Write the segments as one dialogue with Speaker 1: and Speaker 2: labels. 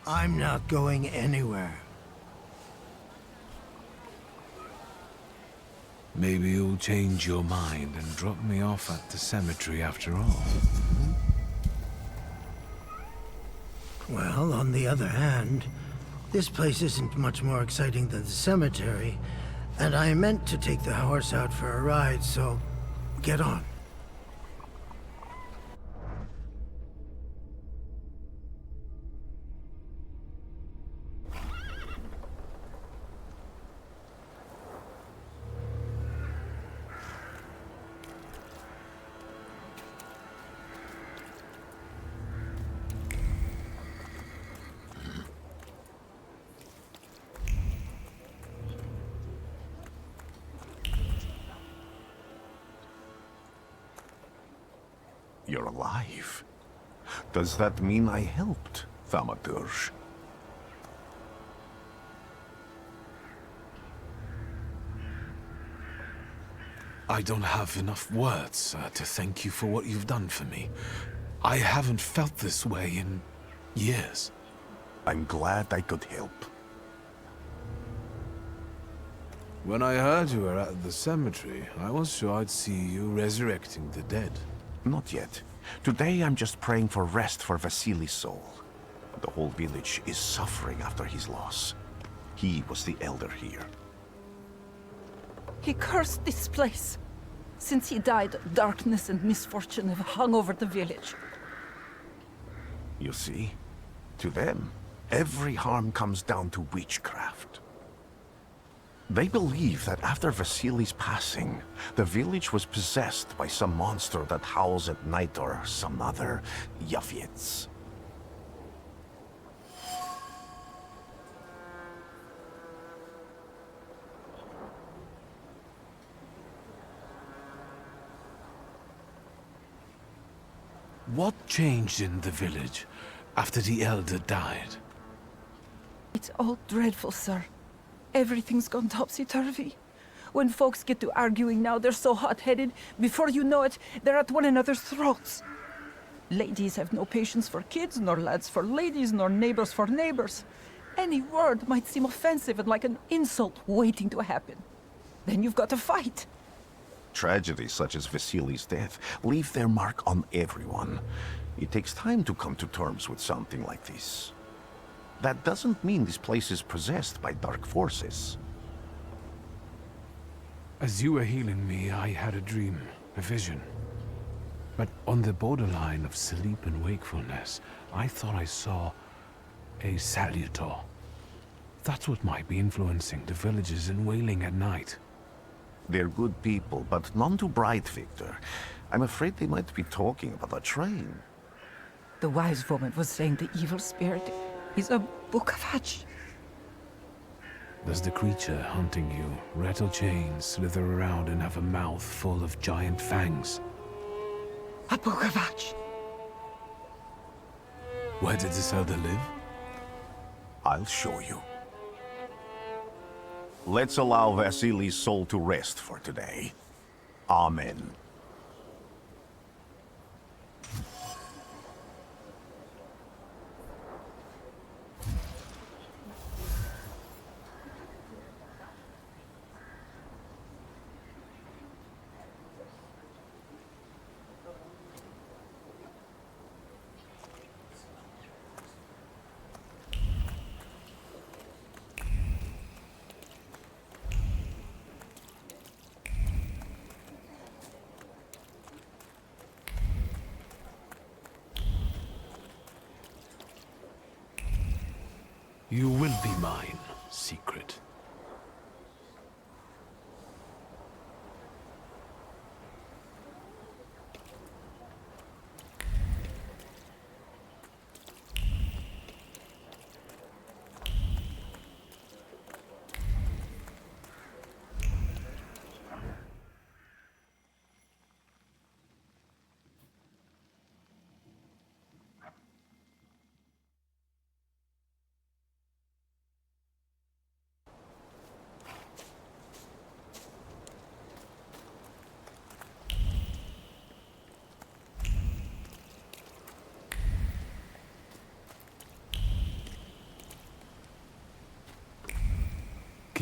Speaker 1: I'm not going anywhere.
Speaker 2: Maybe you'll change your mind and drop me off at the cemetery after all.
Speaker 1: Well, on the other hand, this place isn't much more exciting than the cemetery, and I meant to take the horse out for a ride, so get on.
Speaker 3: You're alive. Does that mean I helped, Thaumaturge?
Speaker 2: I don't have enough words to thank you for what you've done for me. I haven't felt this way in years.
Speaker 3: I'm glad I could help.
Speaker 2: When I heard you were at the cemetery, I was sure I'd see you resurrecting the dead.
Speaker 3: Not yet. Today I'm just praying for rest for Vasily's soul. The whole village is suffering after his loss. He was the elder here.
Speaker 4: He cursed this place. Since he died, darkness and misfortune have hung over the village.
Speaker 3: You see? To them, every harm comes down to witchcraft. They believe that after Vasily's passing, the village was possessed by some monster that howls at night or some other Yaviets.
Speaker 2: What changed in the village after the elder died?
Speaker 4: It's all dreadful, sir. Everything's gone topsy-turvy. When folks get to arguing now, they're so hot-headed, before you know it, they're at one another's throats. Ladies have no patience for kids, nor lads for ladies, nor neighbors for neighbors. Any word might seem offensive and like an insult waiting to happen. Then you've got to fight.
Speaker 3: Tragedies such as Vasily's death leave their mark on everyone. It takes time to come to terms with something like this. That doesn't mean this place is possessed by dark forces.
Speaker 2: As you were healing me, I had a dream, a vision. But on the borderline of sleep and wakefulness, I thought I saw a salutor. That's what might be influencing the villagers in Wailing at night.
Speaker 3: They're good people, but none too bright, Wiktor. I'm afraid they might be talking about a train.
Speaker 4: The wise woman was saying the evil spirit is a Bukavac.
Speaker 2: Does the creature hunting you rattle chains, slither around, and have a mouth full of giant fangs?
Speaker 4: A Bukavac.
Speaker 2: Where did this elder live?
Speaker 3: I'll show you. Let's allow Vasily's soul to rest for today. Amen.
Speaker 2: You will be mine, secret.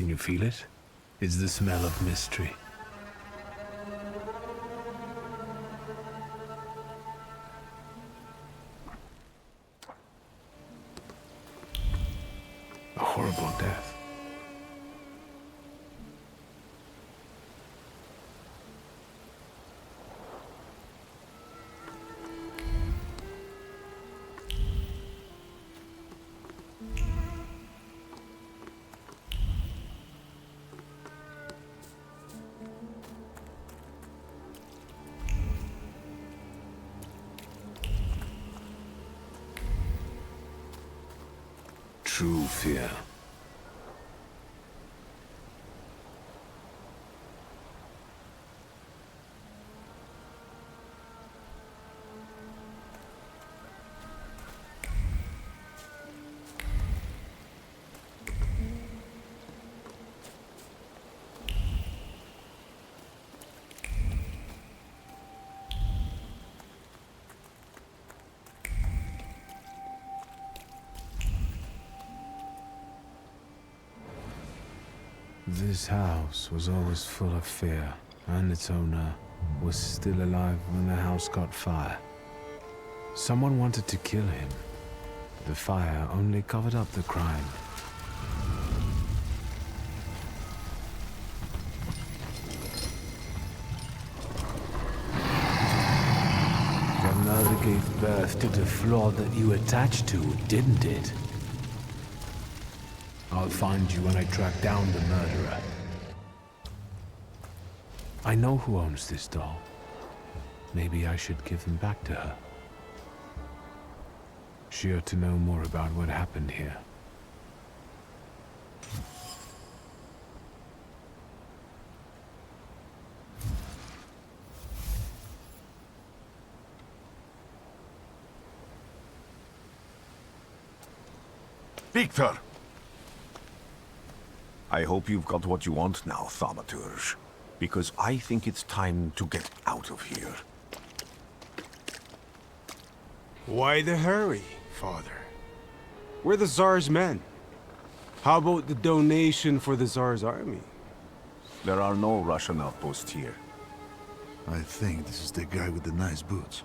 Speaker 2: Can you feel it? It's the smell of mystery. A horrible death. True fear. This house was always full of fear, and its owner was still alive when the house caught fire. Someone wanted to kill him. The fire only covered up the crime. Your mother gave birth to the flaw that you attached to, didn't it? I'll find you when I track down the murderer. I know who owns this doll. Maybe I should give them back to her. She ought to know more about what happened here.
Speaker 3: Wiktor! I hope you've got what you want now, Thaumaturge. Because I think it's time to get out of here.
Speaker 5: Why the hurry, Father? We're the Tsar's men. How about the donation for the Tsar's army?
Speaker 3: There are no Russian outposts here.
Speaker 6: I think this is the guy with the nice boots.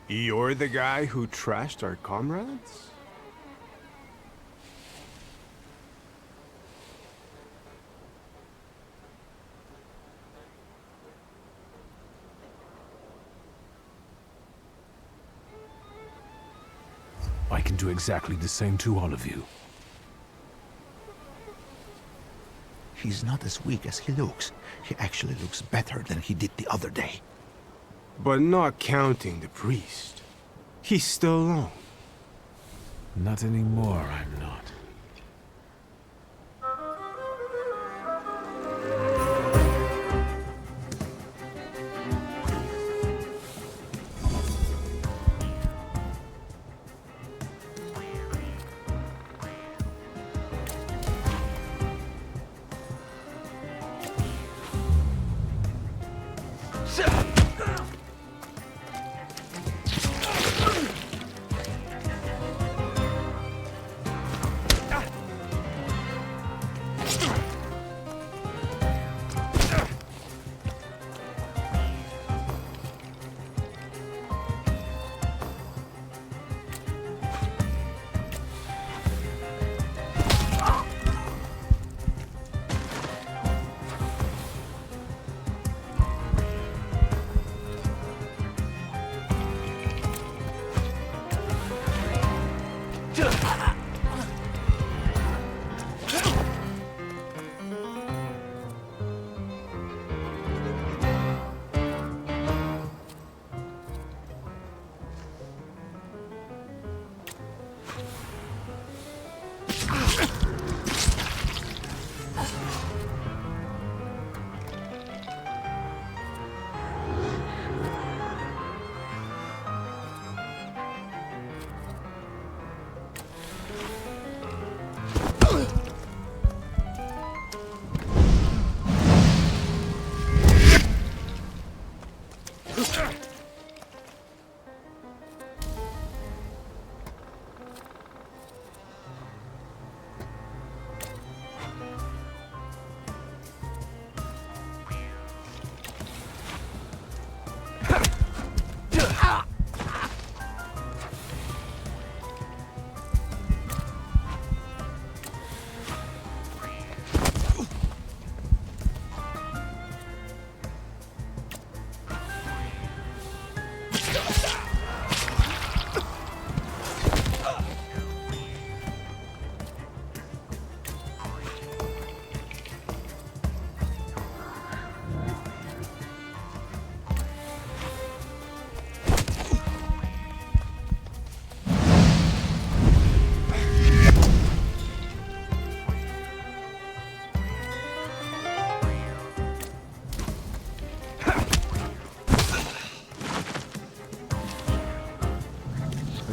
Speaker 5: You're the guy who trashed our comrades?
Speaker 2: I can do exactly the same to all of you.
Speaker 6: He's not as weak as he looks. He actually looks better than he did the other day.
Speaker 5: But not counting the priest. He's still alone.
Speaker 2: Not anymore, I'm not.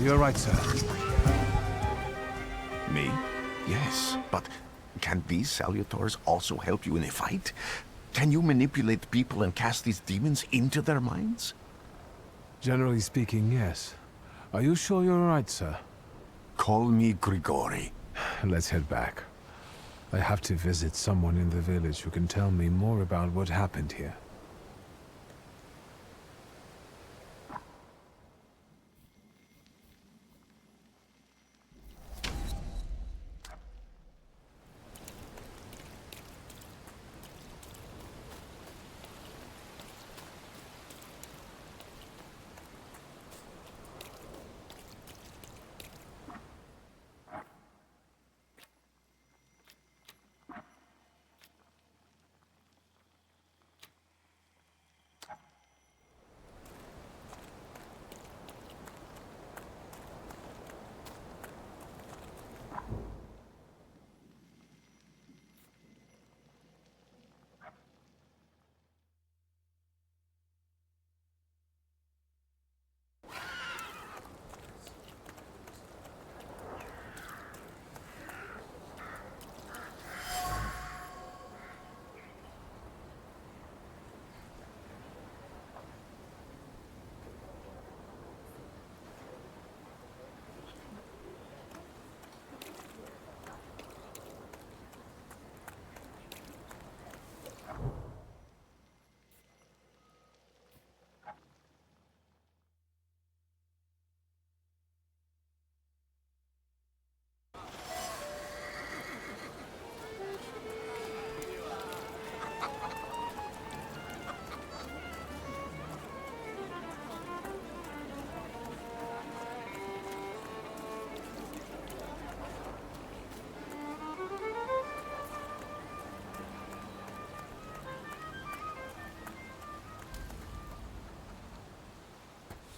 Speaker 2: You're right, sir.
Speaker 3: Me? Yes, but can these salutors also help you in a fight? Can you manipulate people and cast these demons into their minds?
Speaker 2: Generally speaking, yes. Are you sure you're right, sir?
Speaker 3: Call me Grigori.
Speaker 2: Let's head back. I have to visit someone in the village who can tell me more about what happened here.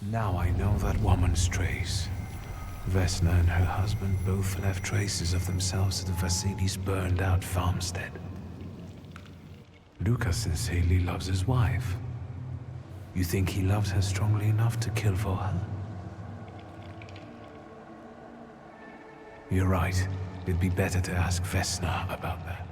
Speaker 2: Now I know that woman's trace. Vesna and her husband both left traces of themselves at Vasily's burned-out farmstead. Lucas says Haley loves his wife. You think he loves her strongly enough to kill for her? You're right. It'd be better to ask Vesna about that.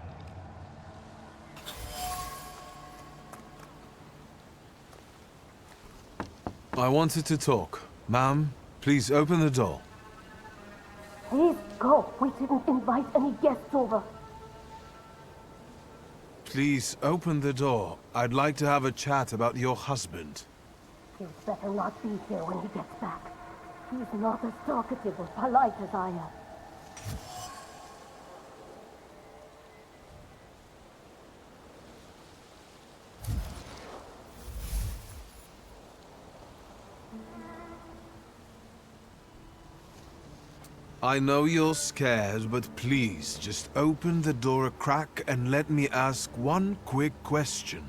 Speaker 2: I wanted to talk. Ma'am, please open the door.
Speaker 7: Please go. We didn't invite any guests over.
Speaker 2: Please open the door. I'd like to have a chat about your husband.
Speaker 7: He'd better not be here when he gets back. He's not as talkative or polite as I am.
Speaker 2: I know you're scared, but please, just open the door a crack and let me ask one quick question.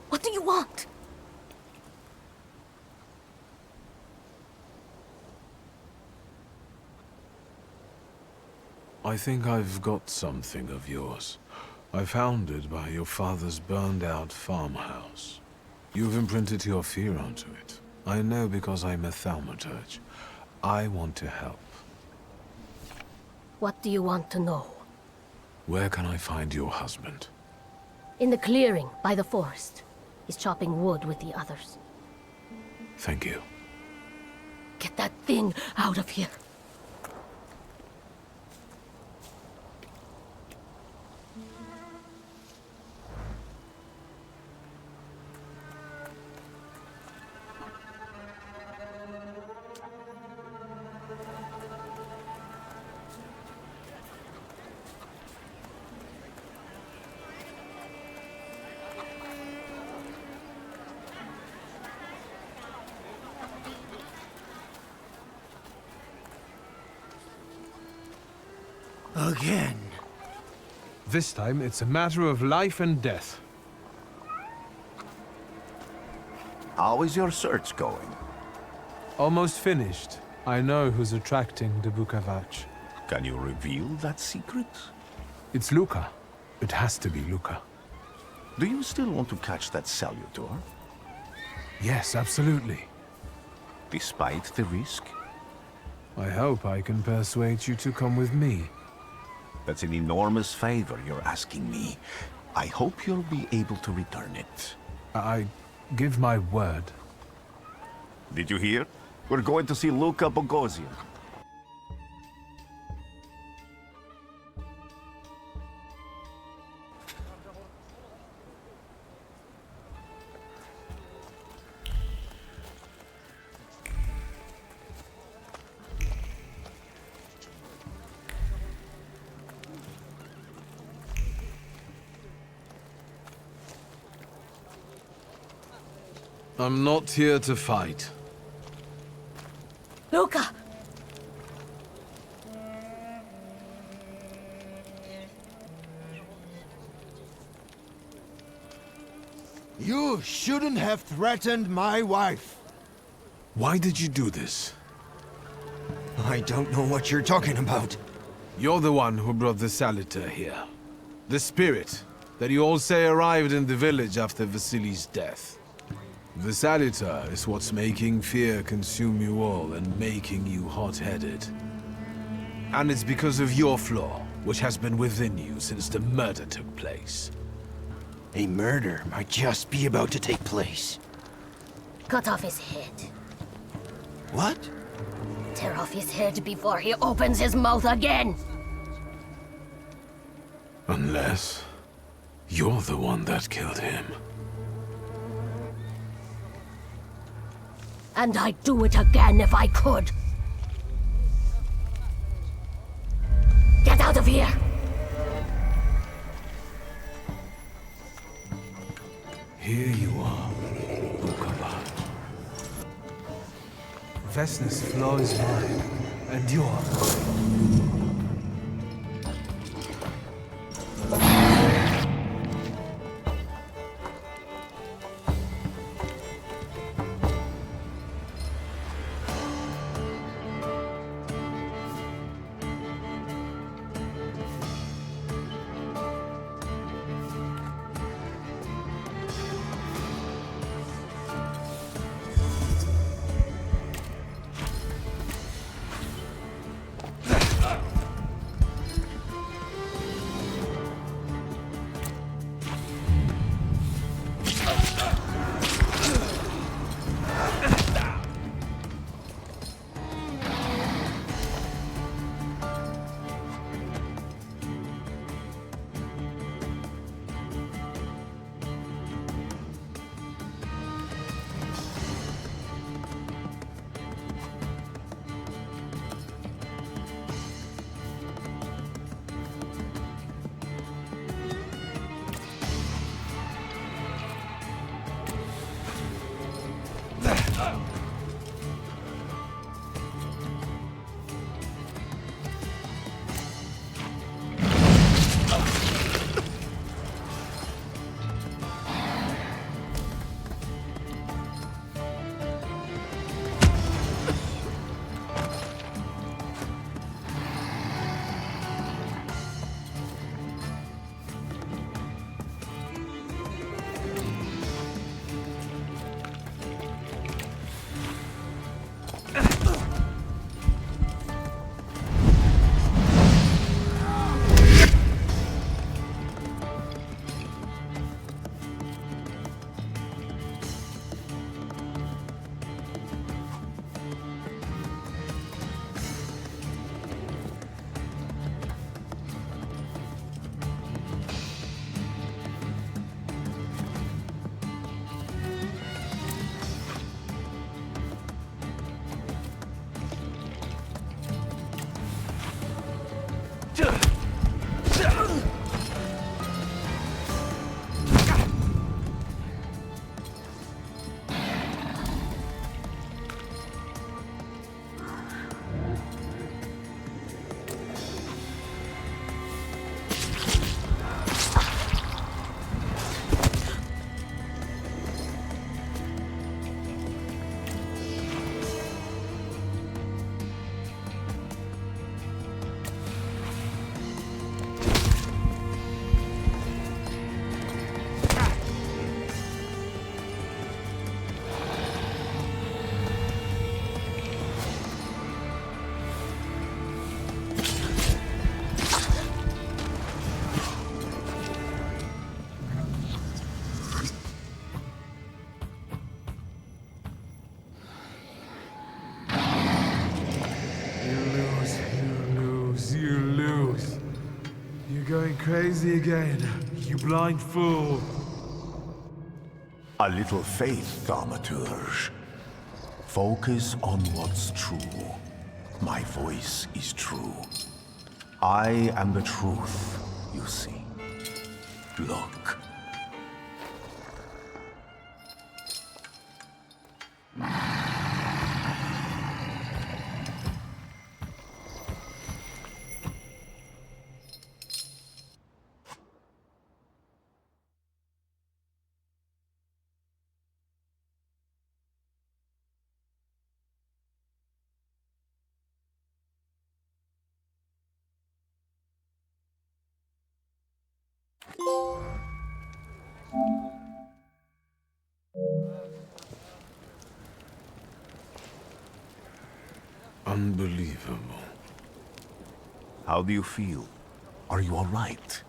Speaker 7: What do you want?
Speaker 2: I think I've got something of yours. I found it by your father's burned-out farmhouse. You've imprinted your fear onto it. I know because I'm a Thaumaturge. I want to help.
Speaker 7: What do you want to know?
Speaker 2: Where can I find your husband?
Speaker 7: In the clearing, by the forest. He's chopping wood with the others.
Speaker 2: Thank you.
Speaker 7: Get that thing out of here.
Speaker 1: Again.
Speaker 2: This time, it's a matter of life and death.
Speaker 3: How is your search going?
Speaker 2: Almost finished. I know who's attracting the Bukavac.
Speaker 3: Can you reveal that secret?
Speaker 2: It's Luca. It has to be Luca.
Speaker 3: Do you still want to catch that salutor?
Speaker 2: Yes, absolutely.
Speaker 3: Despite the risk?
Speaker 2: I hope I can persuade you to come with me.
Speaker 3: That's an enormous favor you're asking me. I hope you'll be able to return it.
Speaker 2: I give my word.
Speaker 3: Did you hear? We're going to see Luca Bogosian.
Speaker 2: I'm not here to fight.
Speaker 7: Luca!
Speaker 8: You shouldn't have threatened my wife.
Speaker 2: Why did you do this?
Speaker 8: I don't know what you're talking about.
Speaker 2: You're the one who brought the salutor here. The spirit that you all say arrived in the village after Vasily's death. The salutor is what's making fear consume you all and making you hot-headed. And it's because of your flaw, which has been within you since the murder took place.
Speaker 8: A murder might just be about to take place.
Speaker 7: Cut off his head.
Speaker 8: What?
Speaker 7: Tear off his head before he opens his mouth again.
Speaker 2: Unless you're the one that killed him.
Speaker 7: And I'd do it again if I could. Get out of here!
Speaker 2: Here you are, Bukavac. Recklessness flaw is mine, and you're mine.
Speaker 9: crazy again, you blind fool.
Speaker 3: A little faith, Thaumaturge. Focus on what's true. My voice is true. I am the truth, you see. Look.
Speaker 2: Unbelievable.
Speaker 3: How do you feel? Are you all right?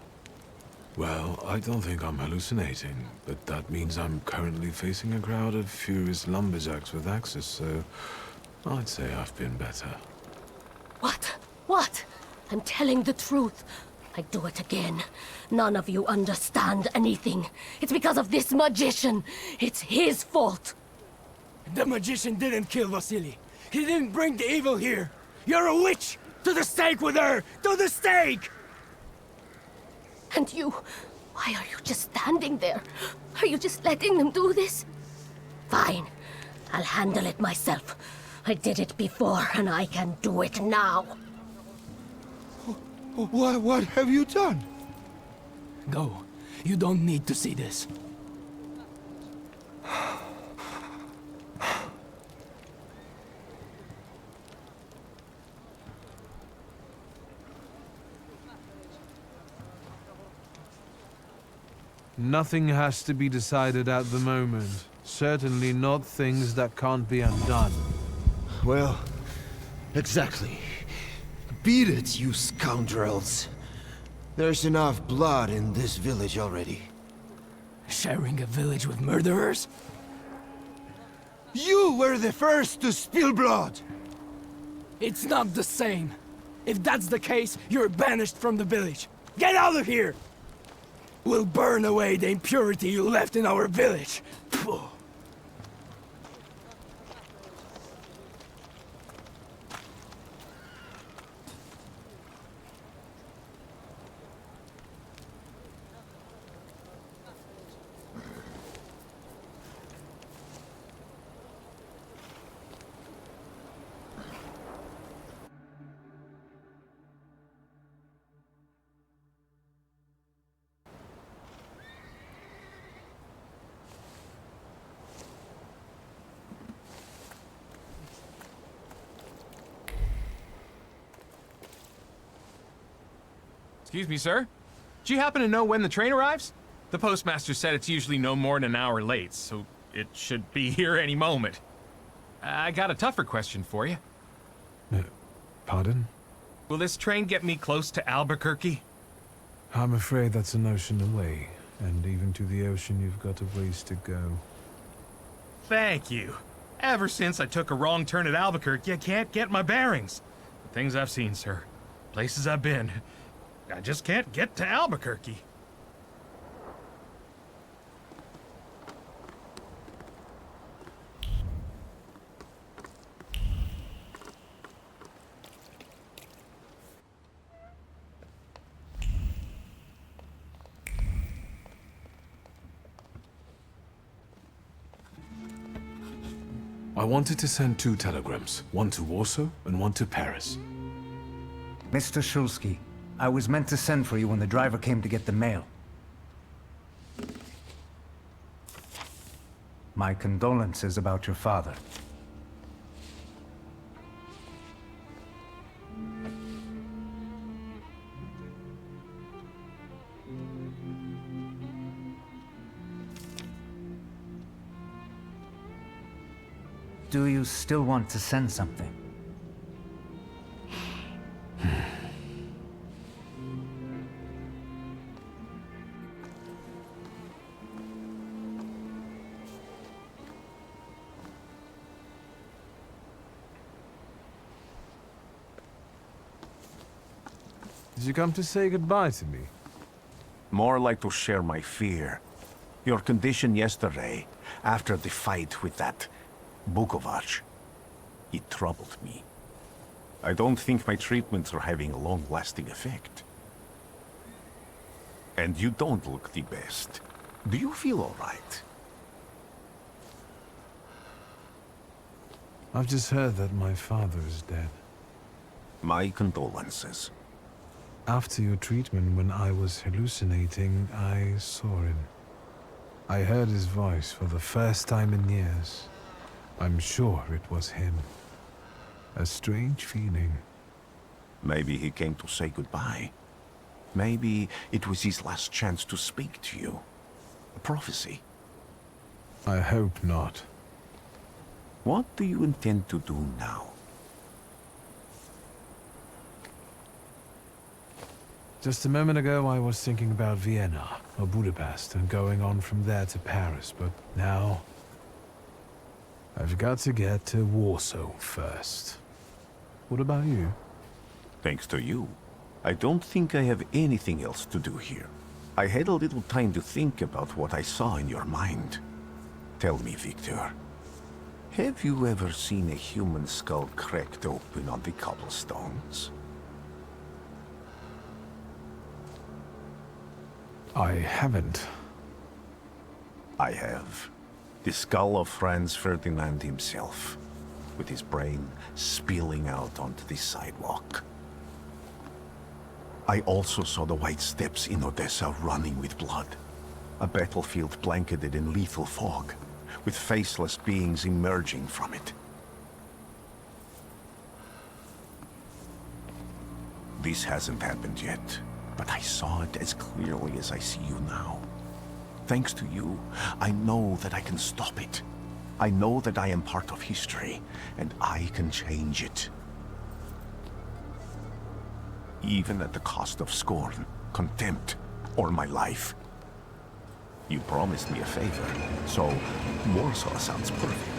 Speaker 2: Well, I don't think I'm hallucinating, but that means I'm currently facing a crowd of furious lumberjacks with axes, so I'd say I've been better.
Speaker 7: What? What? I'm telling the truth. I do it again. None of you understand anything. It's because of this magician. It's his fault.
Speaker 10: The magician didn't kill Vasily. He didn't bring the evil here. You're a witch! To the stake with her! To the stake!
Speaker 7: And you... why are you just standing there? Are you just letting them do this? Fine. I'll handle it myself. I did it before, and I can do it now.
Speaker 8: What have you done?
Speaker 10: Go. You don't need to see this.
Speaker 9: Nothing has to be decided at the moment. Certainly not things that can't be undone.
Speaker 8: Well, exactly. Beat it, you scoundrels. There's enough blood in this village already.
Speaker 10: Sharing a village with murderers?
Speaker 8: You were the first to spill blood!
Speaker 10: It's not the same. If that's the case, you're banished from the village. Get out of here! We'll burn away the impurity you left in our village. Phew.
Speaker 11: Excuse me, sir? Do you happen to know when the train arrives? The postmaster said it's usually no more than an hour late, so it should be here any moment. I got a tougher question for you.
Speaker 2: Pardon?
Speaker 11: Will this train get me close to Albuquerque?
Speaker 2: I'm afraid that's an ocean away, and even to the ocean you've got a ways to go.
Speaker 11: Thank you. Ever since I took a wrong turn at Albuquerque, I can't get my bearings. The things I've seen, sir. Places I've been. I just can't get to Albuquerque.
Speaker 2: I wanted to send 2 telegrams, one to Warsaw and one to Paris.
Speaker 12: Mr. Szulski, I was meant to send for you when the driver came to get the mail. My condolences about your father. Do you still want to send something?
Speaker 9: Did you come to say goodbye to me?
Speaker 3: More like to share my fear. Your condition yesterday, after the fight with that Bukavac, it troubled me. I don't think my treatments are having a long-lasting effect. And you don't look the best. Do you feel all right?
Speaker 9: I've just heard that my father is dead.
Speaker 3: My condolences.
Speaker 9: After your treatment, when I was hallucinating, I saw him. I heard his voice for the first time in years. I'm sure it was him. A strange feeling.
Speaker 3: Maybe he came to say goodbye. Maybe it was his last chance to speak to you. A prophecy.
Speaker 9: I hope not.
Speaker 3: What do you intend to do now?
Speaker 9: Just a moment ago, I was thinking about Vienna or Budapest and going on from there to Paris, but now I've got to get to Warsaw first. What about you?
Speaker 3: Thanks to you, I don't think I have anything else to do here. I had a little time to think about what I saw in your mind. Tell me, Wiktor, have you ever seen a human skull cracked open on the cobblestones?
Speaker 9: I haven't.
Speaker 3: I have. The skull of Franz Ferdinand himself, with his brain spilling out onto the sidewalk. I also saw the white steps in Odessa running with blood. A battlefield blanketed in lethal fog, with faceless beings emerging from it. This hasn't happened yet, but I saw it as clearly as I see you now. Thanks to you, I know that I can stop it. I know that I am part of history, and I can change it. Even at the cost of scorn, contempt, or my life. You promised me a favor, so Warsaw sounds perfect.